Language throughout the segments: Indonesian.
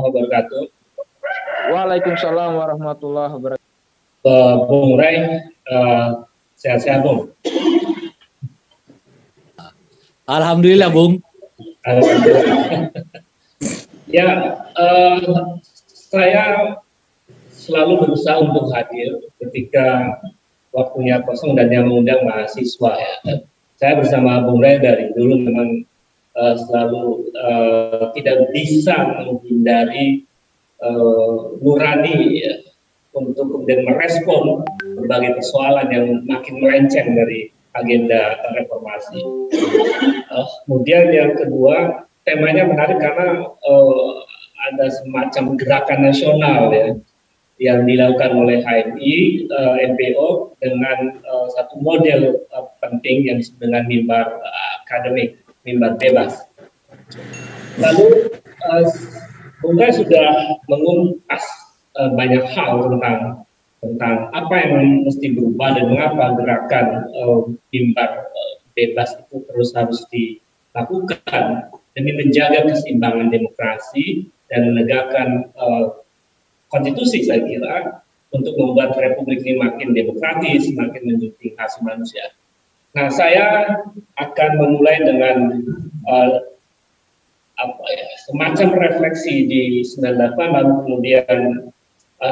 wabarakatuh. Waalaikumsalam warahmatullahi wabarakatuh. Bung Ray, sehat-sehat Bung. Alhamdulillah Bung. Alhamdulillah. Ya, saya selalu berusaha untuk hadir ketika waktunya kosong dan yang mengundang mahasiswa ya. Saya bersama Bung Ray dari dulu memang selalu tidak bisa menghindari nurani ya, untuk kemudian merespon berbagai persoalan yang makin melenceng dari agenda reformasi. Kemudian yang kedua, temanya menarik karena ada semacam gerakan nasional ya yang dilakukan oleh HMI, NPO dengan satu model penting yang disebut dengan mimbar akademik, mimbar bebas. Lalu Bung sudah mengupas banyak hal tentang apa yang mesti berubah dan mengapa gerakan mimbar bebas itu terus harus dilakukan demi menjaga keseimbangan demokrasi dan menegakkan konstitusi, saya kira, untuk membuat republik ini makin demokratis, makin menjunjung hak asasi manusia. Nah, saya akan memulai dengan semacam refleksi di 98, lalu kemudian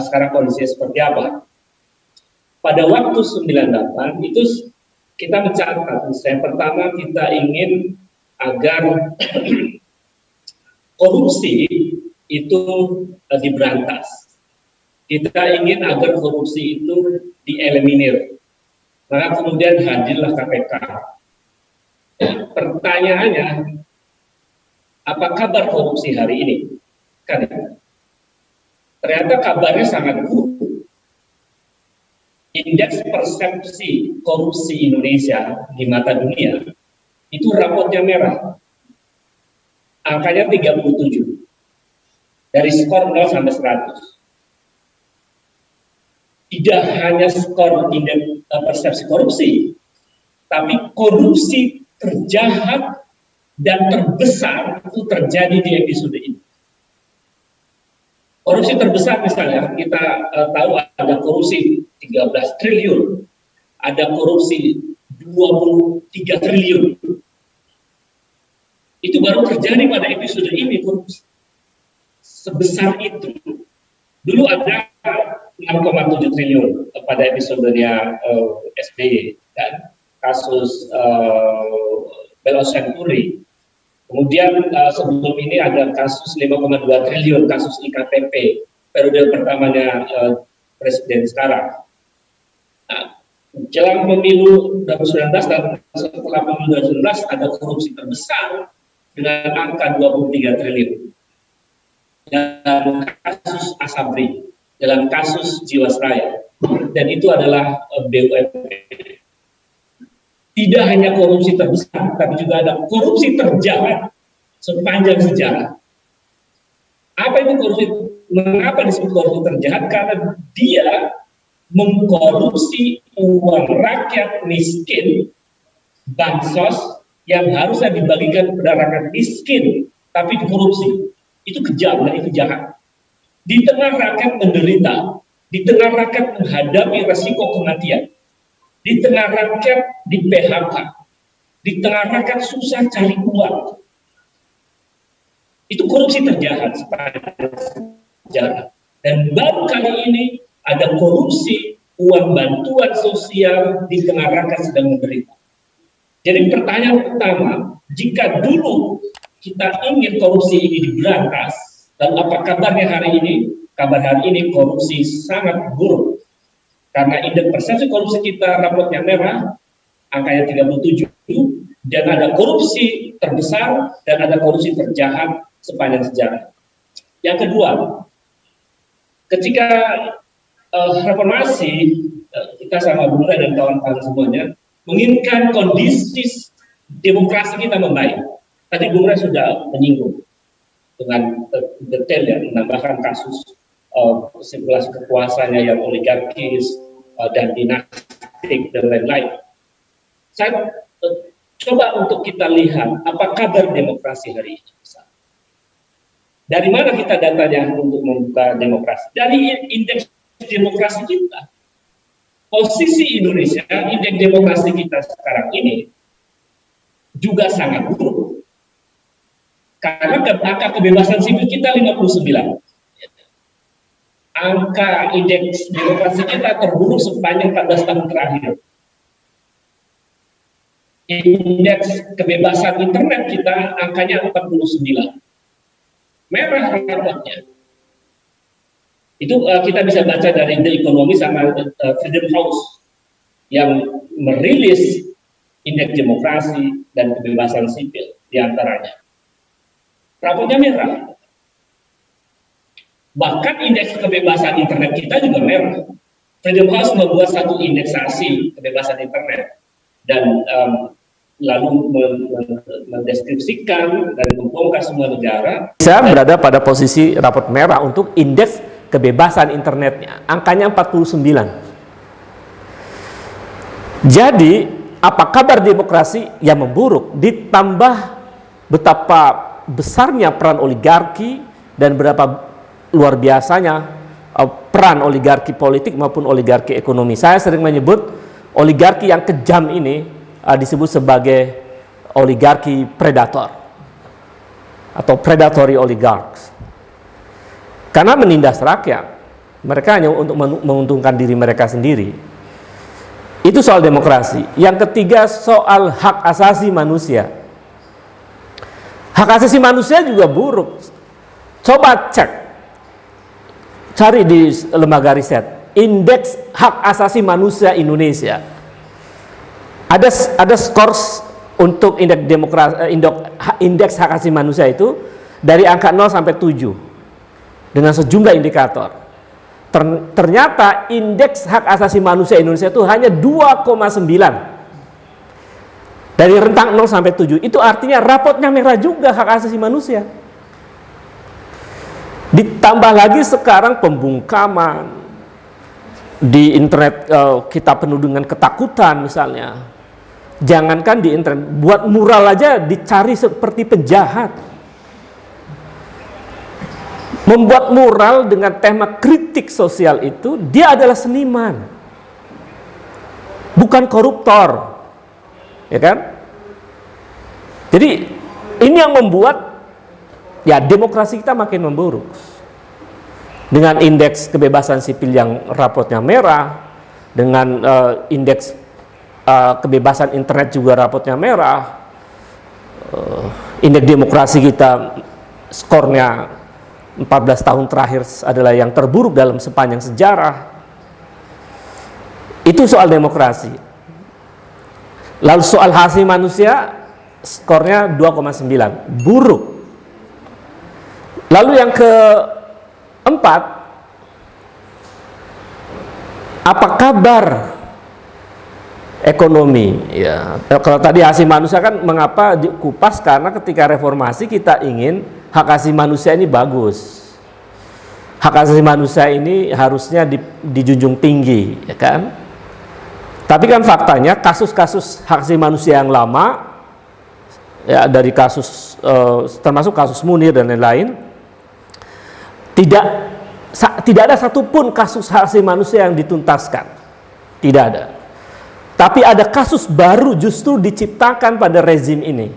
sekarang kondisinya seperti apa. Pada waktu 98 itu kita mencatat, misalnya pertama kita ingin agar korupsi itu diberantas. Kita ingin agar korupsi itu dieliminir. Maka kemudian hadirlah KPK. Pertanyaannya, apa kabar korupsi hari ini? Kan, ternyata kabarnya sangat buruk. Indeks persepsi korupsi Indonesia di mata dunia itu rapotnya merah. Angkanya 37. Dari skor 0 sampai 100. Tidak hanya skor indeks persepsi korupsi, tapi korupsi terjahat dan terbesar itu terjadi di episode ini. Korupsi terbesar misalnya kita tahu ada korupsi 13 triliun, ada korupsi 23 triliun. Itu baru terjadi pada episode ini, korupsi sebesar itu. Dulu ada 6,7 triliun pada episodenya SBY dan kasus Belo Senturi. Kemudian sebelum ini ada kasus 5,2 triliun kasus IKTP periode pertamanya presiden sekarang. Nah, jelang pemilu 2019 dan setelah pemilu 2019 ada korupsi terbesar dengan angka 23 triliun. Dalam kasus Asabri, dalam kasus Jiwasraya, dan itu adalah BUMN. Tidak hanya korupsi terbesar, tapi juga ada korupsi terjahat sepanjang sejarah. Apa itu korupsi? Mengapa disebut korupsi terjahat? Karena dia mengkorupsi uang rakyat miskin, bansos yang harusnya dibagikan kepada rakyat miskin, tapi dikorupsi. Itu kejam dan itu jahat. Di tengah rakyat menderita, di tengah rakyat menghadapi resiko kematian, di tengah rakyat di PHK, di tengah rakyat susah cari uang. Itu korupsi terjahat sepanjang sejarah. Dan baru kali ini ada korupsi uang bantuan sosial di tengah rakyat sedang menderita. Jadi pertanyaan pertama, jika dulu kita ingin korupsi ini diberantas, dan apa kabarnya hari ini? Kabar hari ini korupsi sangat buruk. Karena indeks persepsi korupsi kita rapotnya merah, angkanya 37, dan ada korupsi terbesar dan ada korupsi terjahat sepanjang sejarah. Yang kedua, ketika reformasi, kita sama Bung Ray dan kawan-kawan semuanya menginginkan kondisi demokrasi kita membaik. Tadi Bung Ray sudah menyinggung dengan detail ya, menambahkan kasus sirkulasi kekuasaannya yang oligarkis dan dinastik dan lain-lain. Saya coba untuk kita lihat apa kabar demokrasi hari ini. Dari mana kita datanya untuk membuka demokrasi? Dari indeks demokrasi kita. Posisi Indonesia, indeks demokrasi kita sekarang ini juga sangat buruk. Karena angka kebebasan sipil kita 59. Angka indeks demokrasi kita terburuk sepanjang 14 tahun terakhir. Indeks kebebasan internet kita angkanya 49. Merah rapotnya. Itu kita bisa baca dari The Economist sama Freedom House yang merilis indeks demokrasi dan kebebasan sipil diantaranya. Rapotnya merah. Bahkan indeks kebebasan internet kita juga merah. Freedom House membuat satu indeksasi kebebasan internet dan lalu mendeskripsikan dan membongkar semua negara. Bisa berada pada posisi rapot merah untuk indeks kebebasan internetnya, angkanya 49. Jadi, apa kabar demokrasi yang memburuk ditambah betapa besarnya peran oligarki dan berapa luar biasanya peran oligarki politik maupun oligarki ekonomi. Saya sering menyebut oligarki yang kejam ini disebut sebagai oligarki predator atau predatory oligarchs. Karena menindas rakyat, mereka hanya untuk menguntungkan diri mereka sendiri. Itu soal demokrasi. Yang ketiga soal hak asasi manusia. Hak asasi manusia juga buruk. Coba cari di lembaga riset indeks hak asasi manusia Indonesia. Ada skors untuk indeks hak asasi manusia itu dari angka 0 sampai 7 dengan sejumlah indikator. Ternyata indeks hak asasi manusia Indonesia itu hanya 2,9 dari rentang 0 sampai 7. Itu artinya rapotnya merah juga hak asasi manusia. Ditambah lagi sekarang pembungkaman di internet, kita penuh dengan ketakutan misalnya. Jangankan di internet, buat mural aja dicari seperti penjahat. Membuat mural dengan tema kritik sosial itu, dia adalah seniman, bukan koruptor, ya kan? Jadi ini yang membuat ya demokrasi kita makin memburuk. Dengan indeks kebebasan sipil yang rapotnya merah, dengan indeks kebebasan internet juga rapotnya merah, indeks demokrasi kita skornya 14 tahun terakhir adalah yang terburuk dalam sepanjang sejarah. Itu soal demokrasi. Lalu soal hak asasi manusia skornya 2,9, buruk. Lalu yang keempat, apa kabar ekonomi? Ya, kalau tadi hak asasi manusia kan mengapa dikupas, karena ketika reformasi kita ingin hak asasi manusia ini bagus. Hak asasi manusia ini harusnya dijunjung tinggi, ya kan? Tapi kan faktanya kasus-kasus hak asasi manusia yang lama, ya dari kasus termasuk kasus Munir dan lain-lain, tidak ada satupun kasus hak asasi manusia yang dituntaskan, tidak ada. Tapi ada kasus baru justru diciptakan pada rezim ini,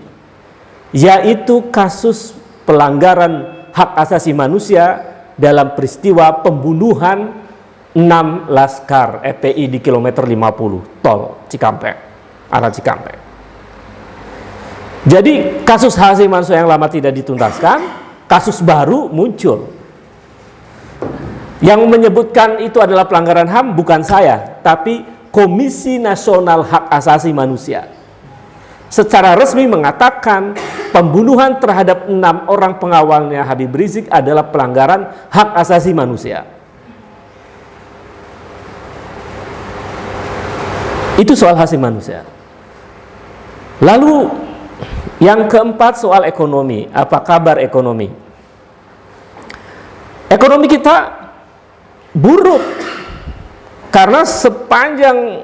yaitu kasus pelanggaran hak asasi manusia dalam peristiwa pembunuhan 6 laskar FPI di kilometer 50 tol Cikampek, arah Cikampek. Jadi kasus hak asasi manusia yang lama tidak dituntaskan, kasus baru muncul. Yang menyebutkan itu adalah pelanggaran HAM bukan saya, tapi Komisi Nasional Hak Asasi Manusia secara resmi mengatakan pembunuhan terhadap 6 orang pengawalnya Habib Rizik adalah pelanggaran hak asasi manusia. Itu soal hak asasi manusia. Lalu yang keempat soal ekonomi. Apa kabar ekonomi? Ekonomi kita buruk karena sepanjang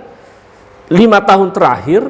5 tahun terakhir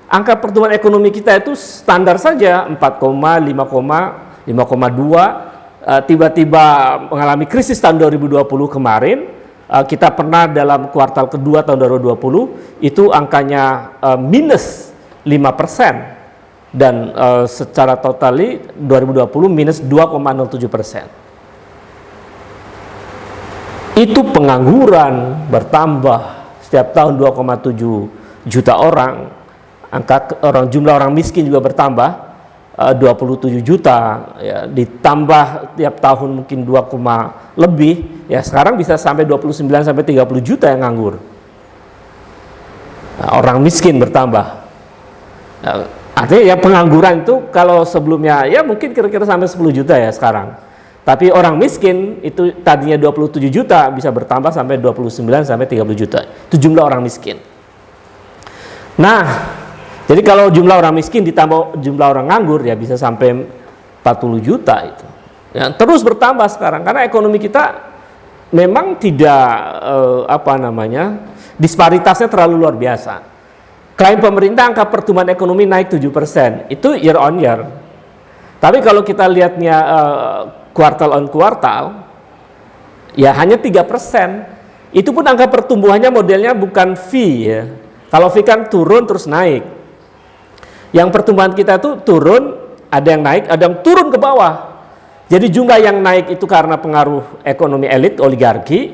angka pertumbuhan ekonomi kita itu standar saja 4,5,2 tiba-tiba mengalami krisis tahun 2020 kemarin. Kita pernah dalam kuartal kedua tahun 2020 itu angkanya minus 5%, dan secara totali 2020 minus 2,07%. Itu pengangguran bertambah setiap tahun 2,7 juta orang. Jumlah orang miskin juga bertambah 27 juta, ya, ditambah tiap tahun mungkin 2, lebih, ya sekarang bisa sampai 29 sampai 30 juta yang nganggur. Nah, orang miskin bertambah. Nah, artinya ya pengangguran itu kalau sebelumnya ya mungkin kira-kira sampai 10 juta ya sekarang. Tapi orang miskin itu tadinya 27 juta bisa bertambah sampai 29 sampai 30 juta. Itu jumlah orang miskin. Nah, jadi kalau jumlah orang miskin ditambah jumlah orang nganggur ya bisa sampai 40 juta itu. Ya, terus bertambah sekarang karena ekonomi kita memang tidak disparitasnya terlalu luar biasa. Klaim pemerintah angka pertumbuhan ekonomi naik 7%, itu year on year. Tapi kalau kita lihatnya kuartal on kuartal, ya hanya 3%. Itu pun angka pertumbuhannya modelnya bukan V ya. Kalau V kan turun terus naik. Yang pertumbuhan kita tuh turun, ada yang naik, ada yang turun ke bawah. Jadi jumlah yang naik itu karena pengaruh ekonomi elit, oligarki.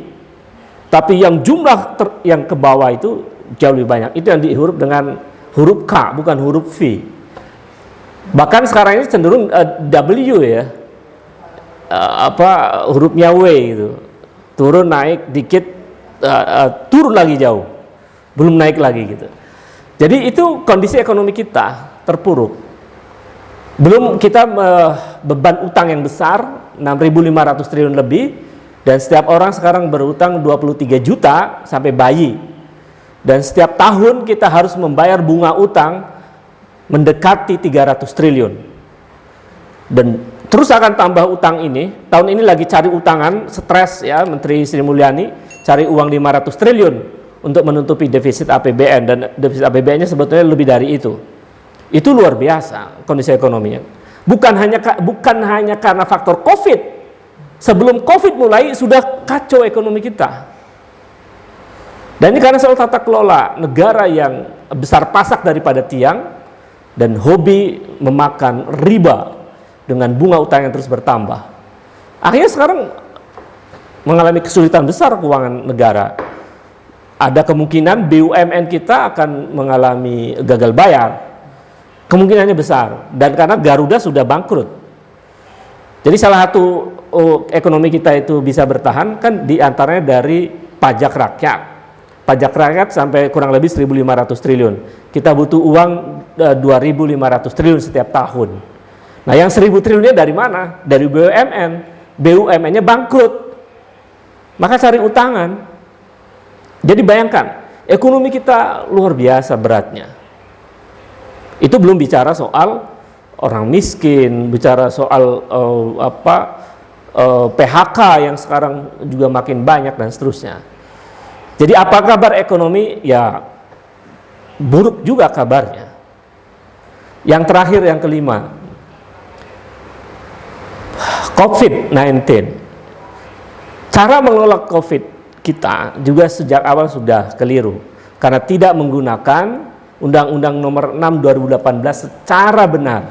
Tapi yang jumlah yang ke bawah itu jauh lebih banyak. Itu yang dihuruf dengan huruf K, bukan huruf V. Bahkan sekarang ini cenderung W ya. Hurufnya W gitu, turun naik dikit, turun lagi jauh, belum naik lagi gitu. Jadi itu kondisi ekonomi kita terpuruk. Belum kita beban utang yang besar 6.500 triliun lebih, dan setiap orang sekarang berutang 23 juta sampai bayi, dan setiap tahun kita harus membayar bunga utang mendekati 300 triliun. Dan terus akan tambah utang ini. Tahun ini lagi cari utangan, stres ya Menteri Sri Mulyani, cari uang 500 triliun untuk menutupi defisit APBN, dan defisit APBN-nya sebetulnya lebih dari itu. Itu luar biasa kondisi ekonominya. Bukan hanya karena faktor Covid. Sebelum Covid mulai sudah kacau ekonomi kita. Dan ini karena soal tata kelola negara yang besar pasak daripada tiang dan hobi memakan riba dengan bunga utang yang terus bertambah. Akhirnya sekarang mengalami kesulitan besar keuangan negara. Ada kemungkinan BUMN kita akan mengalami gagal bayar. Kemungkinannya besar. Dan karena Garuda sudah bangkrut. Jadi salah satu ekonomi kita itu bisa bertahan kan diantaranya dari pajak rakyat. Pajak rakyat sampai kurang lebih 1.500 triliun. Kita butuh uang 2.500 triliun setiap tahun. Nah, yang 1.000 triliunnya dari mana? Dari BUMN. BUMN-nya bangkrut. Maka cari utangan. Jadi bayangkan, ekonomi kita luar biasa beratnya. Itu belum bicara soal orang miskin, bicara soal PHK yang sekarang juga makin banyak dan seterusnya. Jadi apa kabar ekonomi? Ya buruk juga kabarnya. Yang terakhir, yang kelima, COVID-19. Cara mengelola COVID kita juga sejak awal sudah keliru karena tidak menggunakan Undang-Undang Nomor 6 2018 secara benar.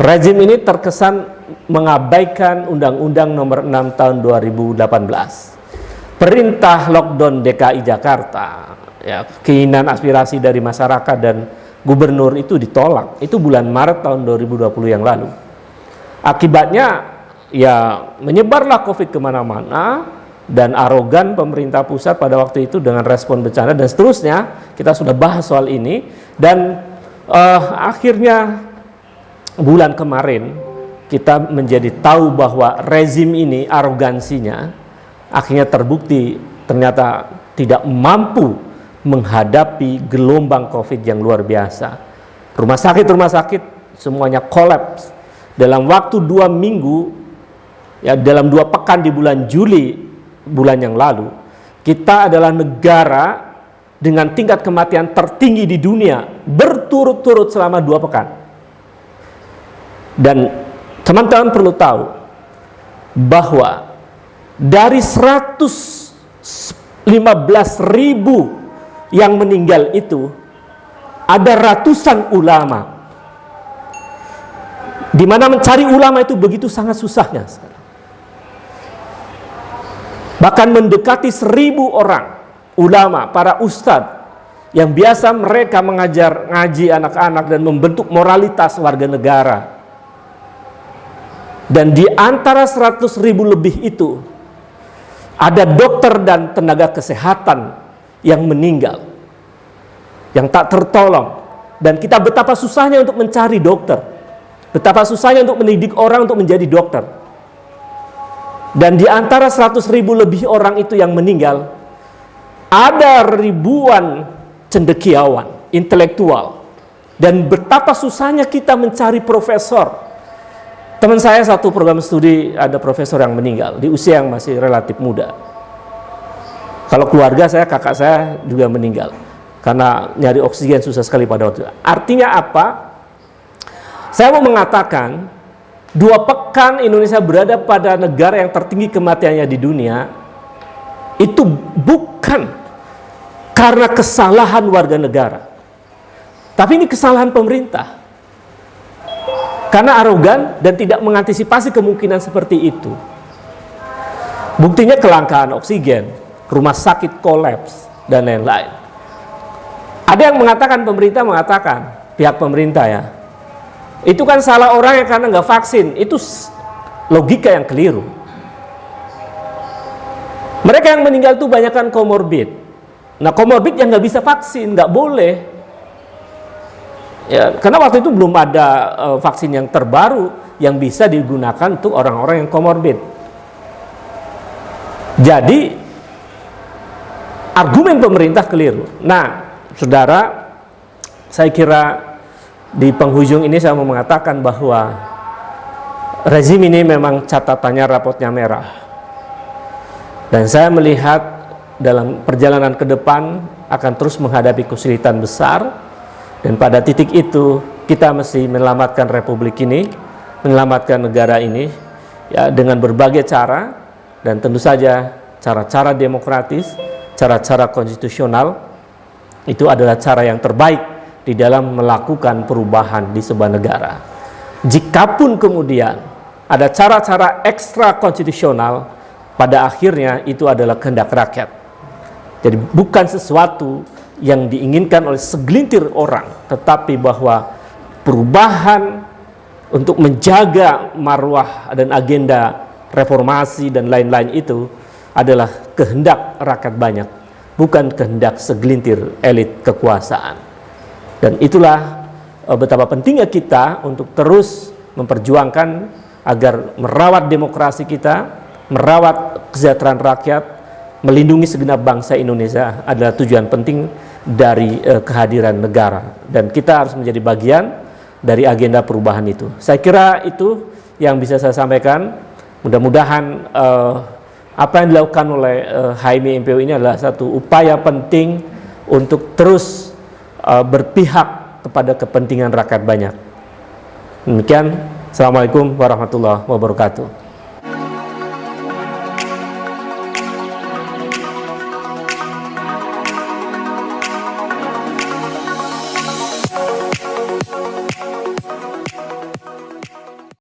Rezim ini terkesan mengabaikan Undang-Undang Nomor 6 tahun 2018. Perintah lockdown DKI Jakarta, ya, keinginan aspirasi dari masyarakat dan gubernur itu ditolak. Itu bulan Maret tahun 2020 yang lalu. Akibatnya ya menyebarlah COVID kemana-mana, dan arogan pemerintah pusat pada waktu itu dengan respon bencana dan seterusnya. Kita sudah bahas soal ini, dan akhirnya bulan kemarin kita menjadi tahu bahwa rezim ini arogansinya akhirnya terbukti ternyata tidak mampu menghadapi gelombang COVID yang luar biasa. Rumah sakit semuanya kolaps. Dalam waktu 2 minggu, ya dalam 2 pekan di bulan Juli bulan yang lalu, kita adalah negara dengan tingkat kematian tertinggi di dunia berturut-turut selama 2 pekan. Dan Teman-teman perlu tahu bahwa dari 115.000 yang meninggal itu ada ratusan ulama, di mana mencari ulama itu begitu sangat susahnya sekarang. Bahkan mendekati 1.000 orang ulama, para ustadz yang biasa mereka mengajar ngaji anak-anak dan membentuk moralitas warga negara. Dan di antara 100.000 lebih itu ada dokter dan tenaga kesehatan yang meninggal, yang tak tertolong. Dan kita betapa susahnya untuk mencari dokter, betapa susahnya untuk mendidik orang untuk menjadi dokter. Dan di antara 100.000 lebih orang itu yang meninggal, ada ribuan cendekiawan, intelektual. Dan betapa susahnya kita mencari profesor. Teman saya satu program studi ada profesor yang meninggal di usia yang masih relatif muda. Kalau keluarga saya, kakak saya juga meninggal karena nyari oksigen susah sekali pada waktu itu. Artinya apa? Saya mau mengatakan 2 pekan Indonesia berada pada negara yang tertinggi kematiannya di dunia, itu bukan karena kesalahan warga negara, tapi ini kesalahan pemerintah. Karena arogan dan tidak mengantisipasi kemungkinan seperti itu. Buktinya kelangkaan oksigen, rumah sakit kolaps, dan lain-lain. Ada yang mengatakan, pemerintah mengatakan, pihak pemerintah ya, itu kan salah orang yang karena nggak vaksin. Itu logika yang keliru. Mereka yang meninggal itu banyak kan komorbid. Nah, komorbid yang nggak bisa vaksin, nggak boleh. Ya, karena waktu itu belum ada vaksin yang terbaru yang bisa digunakan untuk orang-orang yang komorbid. Jadi argumen pemerintah keliru. Nah, saudara, saya kira di penghujung ini saya mau mengatakan bahwa rezim ini memang catatannya rapotnya merah. Dan saya melihat dalam perjalanan ke depan akan terus menghadapi kesulitan besar. Dan pada titik itu kita mesti menyelamatkan republik ini, menyelamatkan negara ini ya, dengan berbagai cara, dan tentu saja cara-cara demokratis, cara-cara konstitusional itu adalah cara yang terbaik di dalam melakukan perubahan di sebuah negara. Jikapun kemudian ada cara-cara ekstra konstitusional, pada akhirnya itu adalah kehendak rakyat. Jadi bukan sesuatu yang diinginkan oleh segelintir orang, tetapi bahwa perubahan untuk menjaga marwah dan agenda reformasi dan lain-lain itu adalah kehendak rakyat banyak, bukan kehendak segelintir elit kekuasaan. Dan itulah betapa pentingnya kita untuk terus memperjuangkan agar merawat demokrasi kita, merawat kesejahteraan rakyat, melindungi segenap bangsa Indonesia adalah tujuan penting dari kehadiran negara, dan kita harus menjadi bagian dari agenda perubahan itu. Saya kira itu yang bisa saya sampaikan. Mudah-mudahan apa yang dilakukan oleh HMI MPO ini adalah satu upaya penting untuk terus berpihak kepada kepentingan rakyat banyak. Demikian, Assalamualaikum warahmatullahi wabarakatuh.